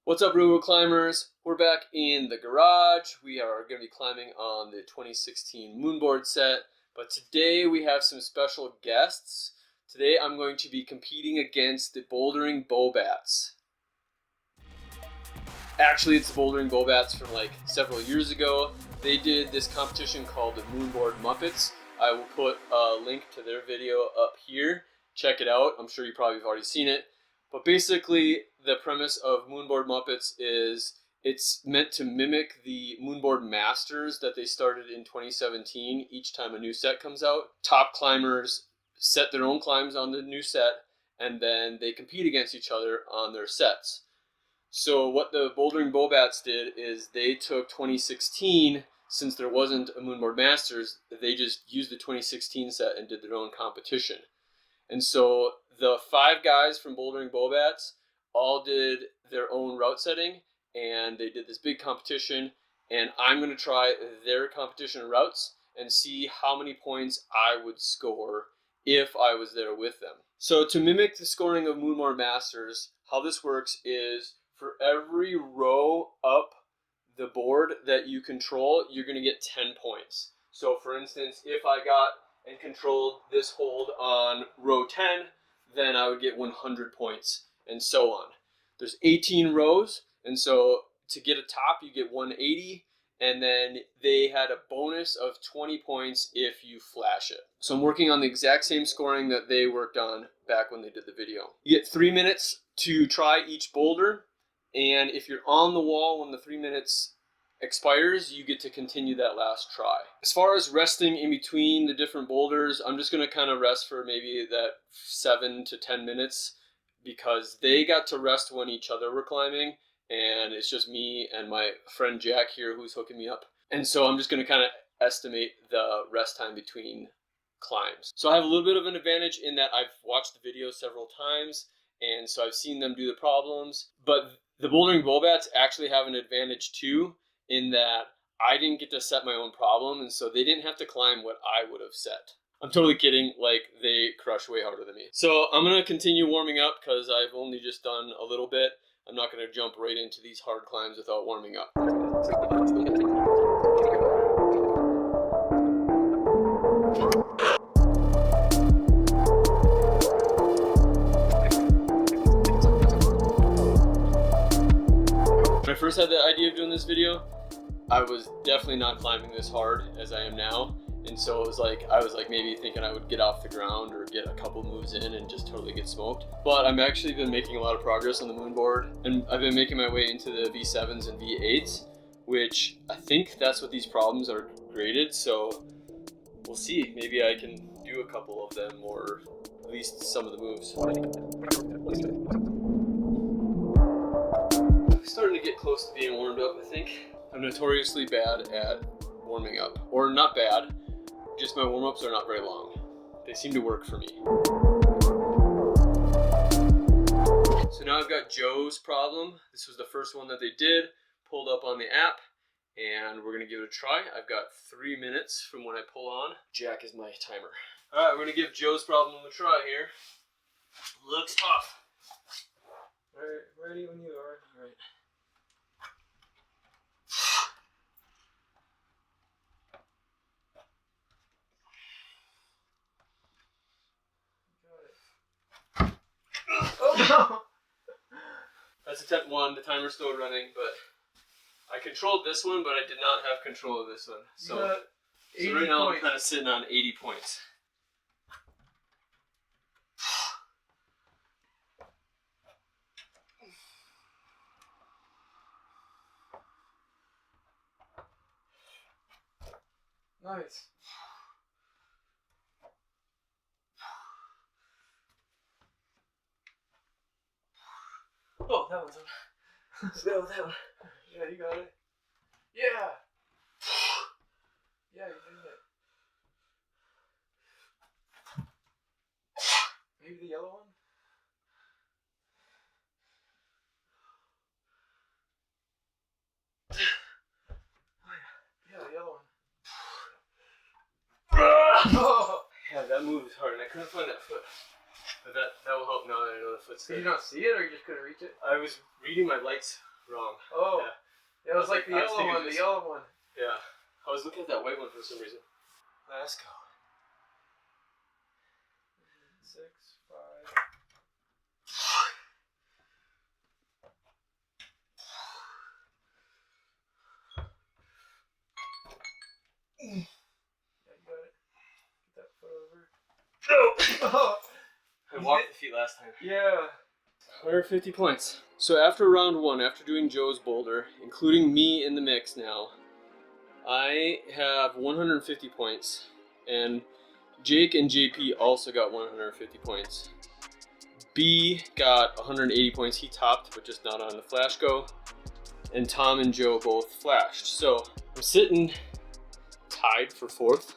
What's up, Robo Climbers? We're back in the garage. We are going to be climbing on the 2016 Moonboard set, but today we have some special guests. Today I'm going to be competing against the Bouldering Bobats. Actually, it's the Bouldering Bobats from like several years ago. They did this competition called the Moonboard Muppets. I will put a link to their video up here. Check it out. I'm sure you probably have already seen it. But basically, the premise of Moonboard Muppets is it's meant to mimic the Moonboard Masters that they started in 2017 each time a new set comes out. Top climbers set their own climbs on the new set, and then they compete against each other on their sets. So what the Bouldering Bobats did is they took 2016, since there wasn't a Moonboard Masters, they just used the 2016 set and did their own competition. And so the 5 guys from Bouldering Bobats all did their own route setting, and they did this big competition, and I'm going to try their competition routes and see how many points I would score if I was there with them. So to mimic the scoring of Moonboard Masters, how this works is for every row up the board that you control, you're going to get 10 points. So for instance, if I got and controlled this hold on row 10, then I would get 100 points, and so on. There's 18 rows, and so to get a top, you get 180, and then they had a bonus of 20 points if you flash it. So I'm working on the exact same scoring that they worked on back when they did the video. You get 3 minutes to try each boulder, and if you're on the wall when the 3 minutes expires, you get to continue that last try. As far as resting in between the different boulders, I'm just going to kind of rest for maybe that 7 to 10 minutes because they got to rest when each other were climbing, and it's just me and my friend Jack here who's hooking me up. And so I'm just going to kind of estimate the rest time between climbs. So I have a little bit of an advantage in that I've watched the video several times, and so I've seen them do the problems. But the Bouldering Bobats actually have an advantage too, in that I didn't get to set my own problem, and so they didn't have to climb what I would have set. I'm totally kidding, like they crush way harder than me. So I'm going to continue warming up because I've only just done a little bit. I'm not going to jump right into these hard climbs without warming up. When I first had the idea of doing this video, I was definitely not climbing this hard as I am now, and so it was like I was maybe thinking I would get off the ground or get a couple moves in and just totally get smoked. But I've actually been making a lot of progress on the Moonboard, and I've been making my way into the V7s and V8s, which I think that's what these problems are graded. So we'll see. Maybe I can do a couple of them, or at least some of the moves. I'm starting to get close to being warmed up, I think. I'm notoriously bad at warming up. Or not bad, just my warm-ups are not very long. They seem to work for me. So now I've got Joe's problem. This was the first one that they did, pulled up on the app, and we're gonna give it a try. I've got 3 minutes from when I pull on. Jack is my timer. All right, we're gonna give Joe's problem a try here. Looks tough. All right, ready when you are. All right. Oh no! That's attempt 1. The timer's still running, but I controlled this one, but I did not have control of this one. So right now I'm kind of sitting on 80 points. Nice. Oh, that one's on. That one. Yeah, you got it. Yeah. Yeah, you did it. Maybe the yellow one? Oh, yeah. Yeah, the yellow one. Oh. Yeah, that move is hard, and I couldn't find that foot. But that will help now that I know the foot's there. Did you not see it, or you just couldn't reach it? I was reading my lights Wrong. Oh. Yeah. It was like the I was yellow thinking one, the this. yellow one. Yeah. I was looking at that white one for some reason. Let's go. 6, 5. Yeah, you got it. Get that foot over. Oh! I walked the feet last time. Yeah. 150 points. So after round 1, after doing Joe's boulder, including me in the mix now, I have 150 points. And Jake and JP also got 150 points. B got 180 points. He topped, but just not on the flash go. And Tom and Joe both flashed. So I'm sitting tied for 4th,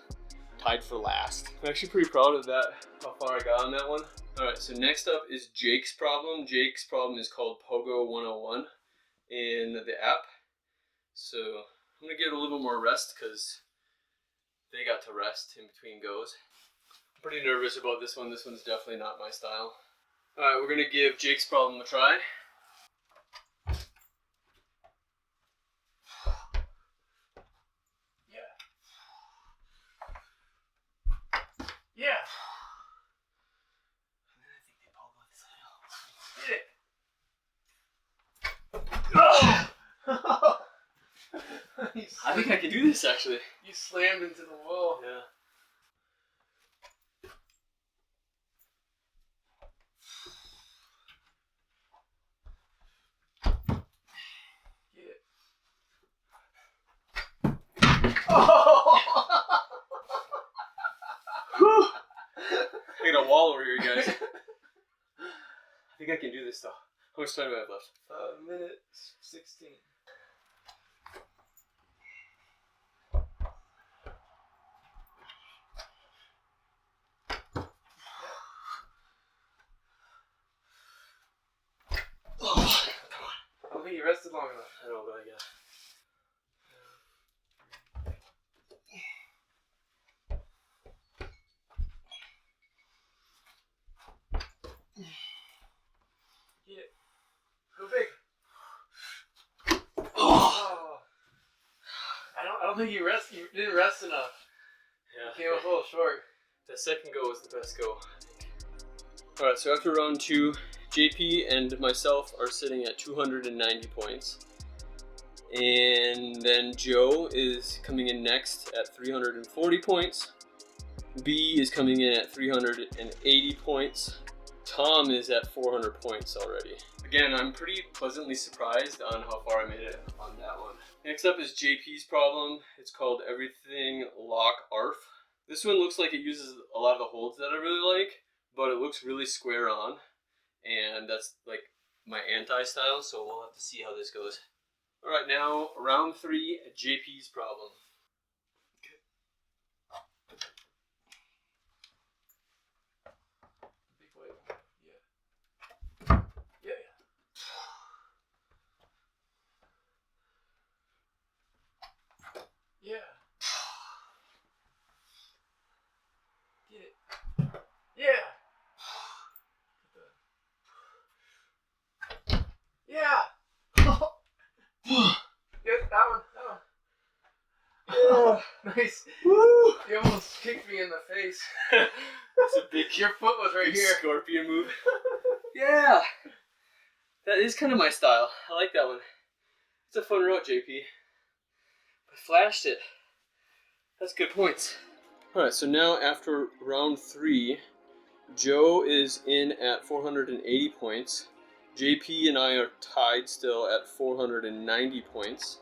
tied for last. I'm actually pretty proud of that, how far I got on that one. Alright, so next up is Jake's problem. Jake's problem is called Pogo 101 in the app. So I'm going to give it a little more rest because they got to rest in between goes. I'm pretty nervous about this one. This one's definitely not my style. Alright, we're going to give Jake's problem a try. Yeah. I think I can do this actually. You slammed into the wall. Yeah. Get it. Oh! I got a wall over here, guys. I think I can do this though. How much time do I have left? Minute 16. Oh, I don't think you rested long enough. I don't know, but I got. Get it. Go big. Oh. I don't think you didn't rest enough. Yeah. You came up a little short. The second go was the best go, I think. Alright, so after round 2, JP and myself are sitting at 290 points. And then Joe is coming in next at 340 points. B is coming in at 380 points. Tom is at 400 points already. Again, I'm pretty pleasantly surprised on how far I made it on that one. Next up is JP's problem. It's called Everything Lock ARF. This one looks like it uses a lot of the holds that I really like, but it looks really square on. And that's like my anti-style, so we'll have to see how this goes. Alright, now round 3, JP's problem. Big wave. Yeah. Yeah. Yeah. Get it. Yeah. Yeah. Yeah, that one. Oh, nice. Woo! You almost kicked me in the face. That's a big, Your foot was right big here. scorpion move. Yeah! That is kind of my style. I like that one. It's a fun route, JP. I flashed it. That's good points. Alright, so now after round 3, Joe is in at 480 points. JP and I are tied still at 490 points.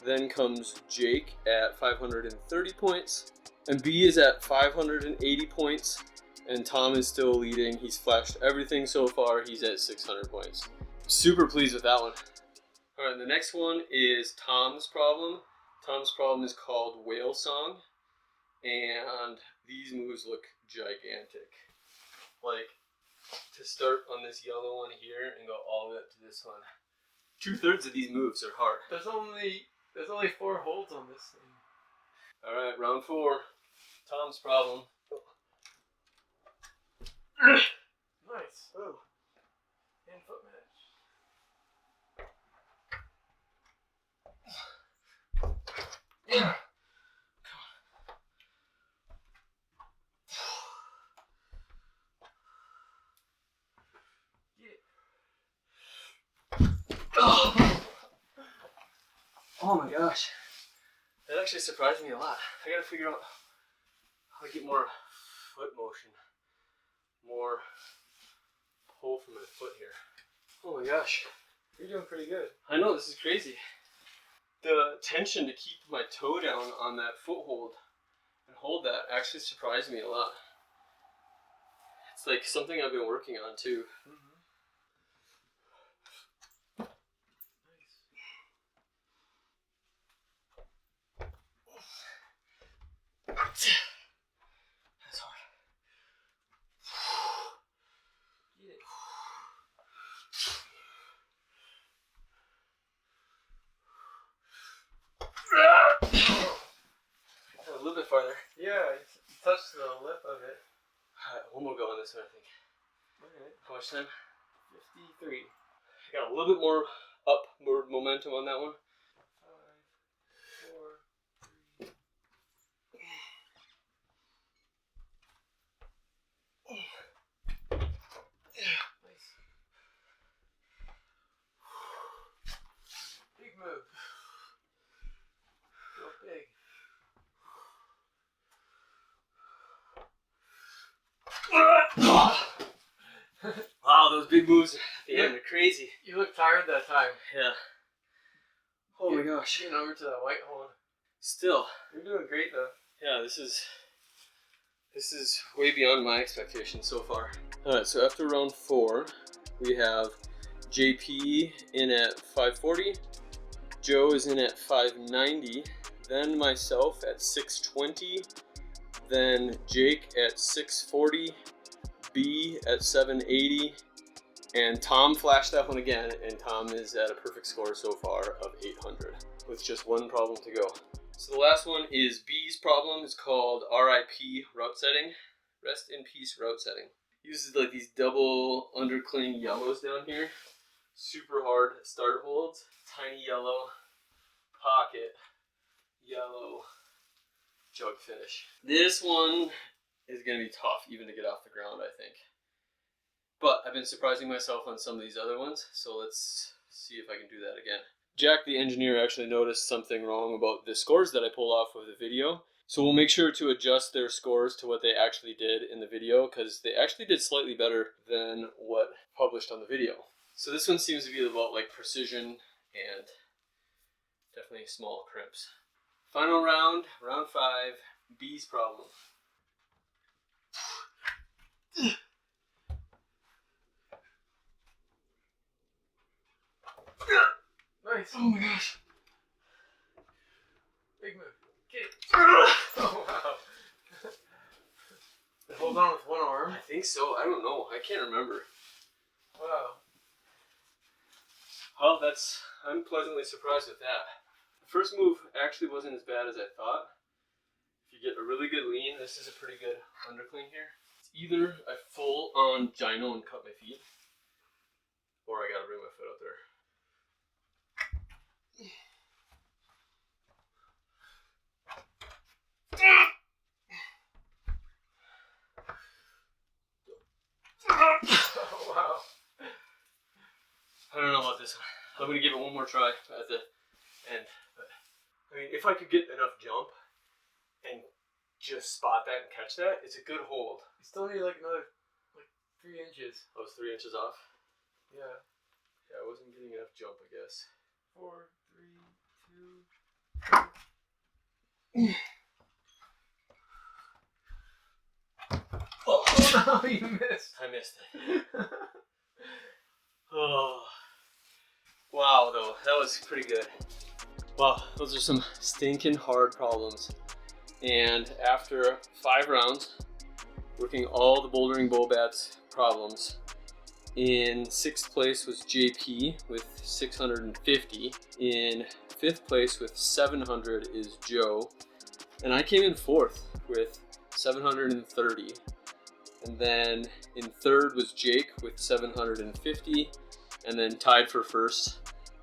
Then comes Jake at 530 points. And B is at 580 points. And Tom is still leading. He's flashed everything so far. He's at 600 points. Super pleased with that one. Alright, the next one is Tom's problem. Tom's problem is called Whale Song. And these moves look gigantic. Like, to start on this yellow one here and go all the way up to this one. 2/3 of these moves are hard. There's only 4 holds on this thing. Alright, round 4. Tom's problem. Nice. Oh. Hand foot match. Oh. Oh my gosh. That actually surprised me a lot. I gotta figure out how to get more foot motion. More pull from my foot here. Oh my gosh. You're doing pretty good. I know, this is crazy. The tension to keep my toe down on that foothold and hold that actually surprised me a lot. It's like something I've been working on too. Nice. That's hard. Get it. A little bit farther. Yeah, you touched the lip of it. Alright, one more go on this one, I think. Okay. How much time? 53. I got a little bit more upward momentum on that one. 5, 4, 3. Nice. Big move. Go big. Wow, those big moves at the end are crazy. You look tired that time. Yeah. Oh my gosh. Getting over to the white hole. Still. You're doing great though. Yeah, this is way beyond my expectations so far. Alright, so after round 4, we have JP in at 540, Joe is in at 590, then myself at 620, then Jake at 640, B at 780, and Tom flashed that one again, and Tom is at a perfect score so far of 800, with just one problem to go. So the last one is B's problem. It's called RIP route setting. Rest in peace route setting. Uses like these double undercling yellows down here. Super hard start holds. Tiny yellow, pocket, yellow, jug finish. This one is going to be tough even to get off the ground, I think. But I've been surprising myself on some of these other ones, so let's see if I can do that again. Jack, the engineer, actually noticed something wrong about the scores that I pulled off of the video. So we'll make sure to adjust their scores to what they actually did in the video, because they actually did slightly better than what published on the video. So this one seems to be about like precision and definitely small crimps. Final round, round 5, B's problem. Nice. Oh my gosh. Big move. Get it. Oh wow. Hold on with one arm. I think so. I don't know. I can't remember. Wow. Well, I'm pleasantly surprised with that. The first move actually wasn't as bad as I thought. If you get a really good lean, this is a pretty good undercling here. It's either I full on gyno and cut my feet, or I gotta bring my foot out there. Oh wow. I don't know about this one. I'm gonna give it one more try at the end. But, I mean, if I could get enough jump and just spot that and catch that, it's a good hold. You still need like another 3 inches. I was 3 inches off. Yeah. Yeah, I wasn't getting enough jump, I guess. 4, 3, 2. Oh no, you missed. I missed it. Oh. Wow, though. That was pretty good. Wow, those are some stinking hard problems. And after 5 rounds, working all the Bouldering Bobat's problems, in 6th place was JP with 650. In 5th place with 700 is Joe. And I came in 4th with 730. And then in 3rd was Jake with 750. And then tied for 1st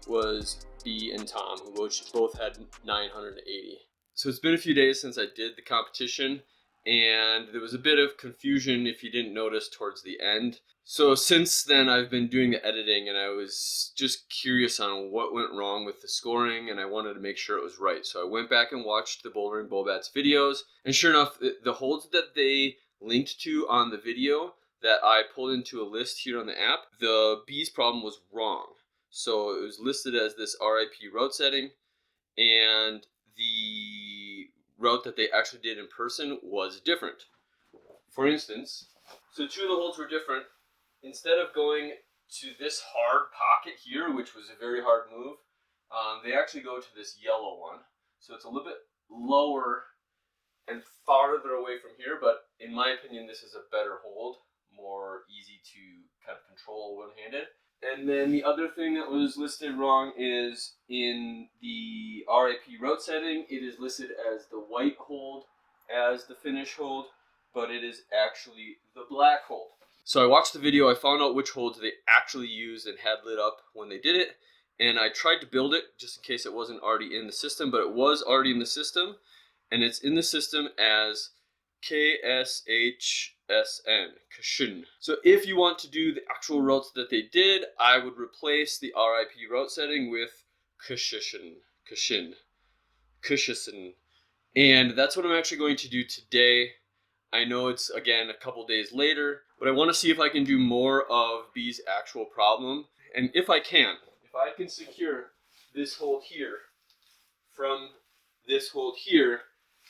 was B and Tom, which both had 980. So it's been a few days since I did the competition, and there was a bit of confusion if you didn't notice towards the end. So since then I've been doing the editing, and I was just curious on what went wrong with the scoring, and I wanted to make sure it was right. So I went back and watched the Bouldering Bobat's videos, and sure enough, the holds that they linked to on the video that I pulled into a list here on the app, the B's problem was wrong. So it was listed as this RIP route setting, and the route that they actually did in person was different. For instance, so two of the holds were different. Instead of going to this hard pocket here, which was a very hard move, they actually go to this yellow one. So it's a little bit lower and farther away from here, but in my opinion, this is a better hold, more easy to kind of control one-handed. And then the other thing that was listed wrong is in the RIP route setting, it is listed as the white hold as the finish hold, but it is actually the black hold. So I watched the video, I found out which holds they actually used and had lit up when they did it, and I tried to build it just in case it wasn't already in the system, but it was already in the system, and it's in the system as KSHSN, Kashin. So if you want to do the actual routes that they did, I would replace the RIP route setting with Kashin. And that's what I'm actually going to do today. I know it's, again, a couple days later, but I want to see if I can do more of B's actual problem. And if I can secure this hold here from this hold here,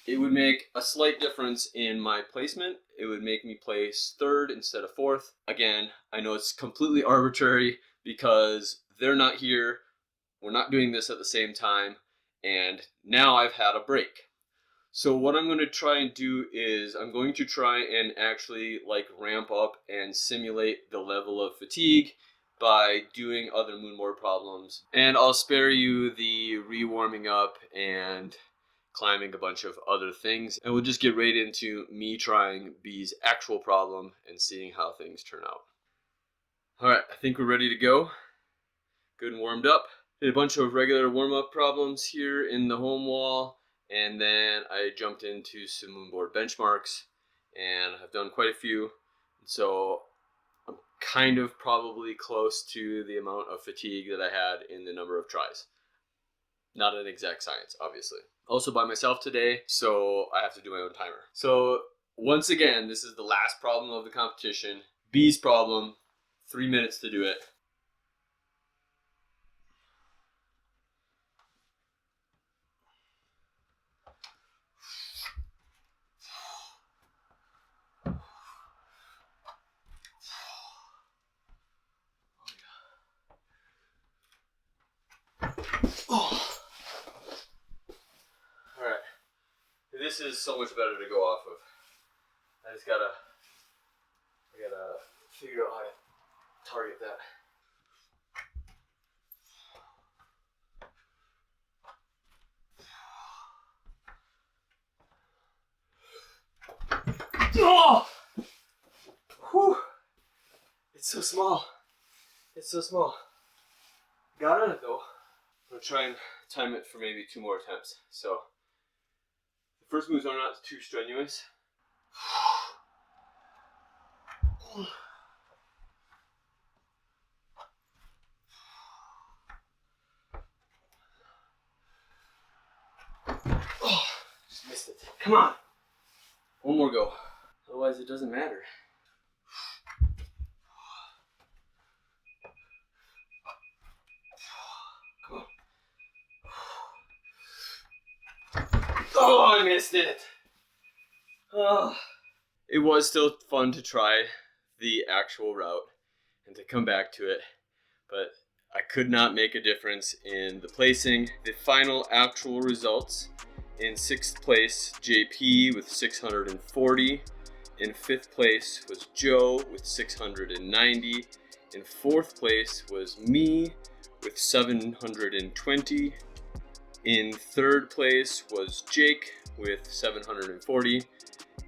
it would make a slight difference in my placement. It would make me place third instead of fourth. Again, I know it's completely arbitrary because they're not here. We're not doing this at the same time. And now I've had a break. So what I'm going to try and do is I'm going to try and actually like ramp up and simulate the level of fatigue by doing other Moonboard problems. And I'll spare you the re-warming up and climbing a bunch of other things. And we'll just get right into me trying B's actual problem and seeing how things turn out. Alright, I think we're ready to go. Good and warmed up. Did a bunch of regular warm-up problems here in the home wall. And then I jumped into some Moonboard benchmarks, and I've done quite a few. So I'm kind of probably close to the amount of fatigue that I had in the number of tries. Not an exact science, obviously. Also by myself today, so I have to do my own timer. So once again, this is the last problem of the competition. B's problem, 3 minutes to do it. Oh. Alright. This is so much better to go off of. I gotta figure out how to target that. Oh! Whew. It's so small. It's so small. Got on it though. I'm gonna try and time it for maybe 2 more attempts. So the first moves are not too strenuous. Oh, just missed it. Come on. One more go. Otherwise it doesn't matter. Oh, I missed it. Oh. It was still fun to try the actual route and to come back to it, but I could not make a difference in the placing. The final actual results: in 6th place, JP with 640. In 5th place was Joe with 690. In 4th place was me with 720. In 3rd place was Jake with 740,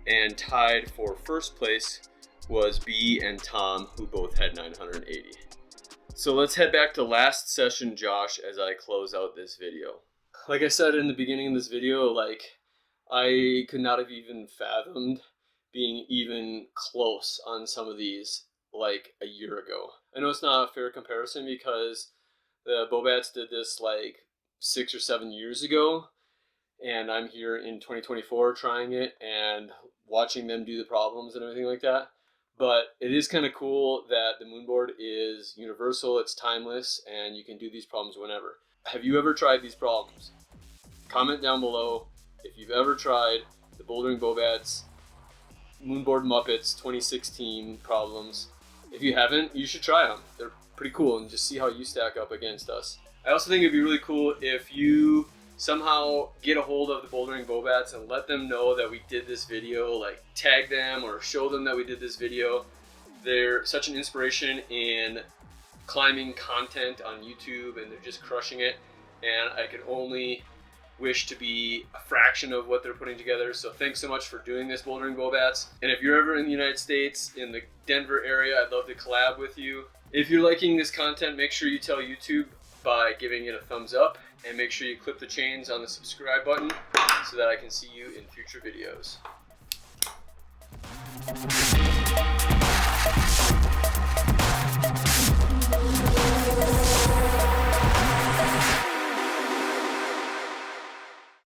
and tied for 1st place was B and Tom, who both had 980. So let's head back to last session, Josh, as I close out this video. Like I said in the beginning of this video, I could not have even fathomed being even close on some of these like a year ago. I know it's not a fair comparison because the Bobats did this like 6 or 7 years ago, and I'm here in 2024 trying it and watching them do the problems and everything like that. But it is kind of cool that the Moonboard is universal, it's timeless, and you can do these problems whenever. Have you ever tried these problems? Comment down below if you've ever tried the Bouldering Bobats Moonboard Muppets 2016 problems. If you haven't, you should try them. They're pretty cool, and just see how you stack up against us. I also think it'd be really cool if you somehow get a hold of the Bouldering Bobats and let them know that we did this video, like tag them or show them that we did this video. They're such an inspiration in climbing content on YouTube, and they're just crushing it, and I could only wish to be a fraction of what they're putting together. So thanks so much for doing this, Bouldering Bobats. And if you're ever in the United States, in the Denver area, I'd love to collab with you. If you're liking this content, make sure you tell YouTube by giving it a thumbs up, and make sure you clip the chains on the subscribe button so that I can see you in future videos.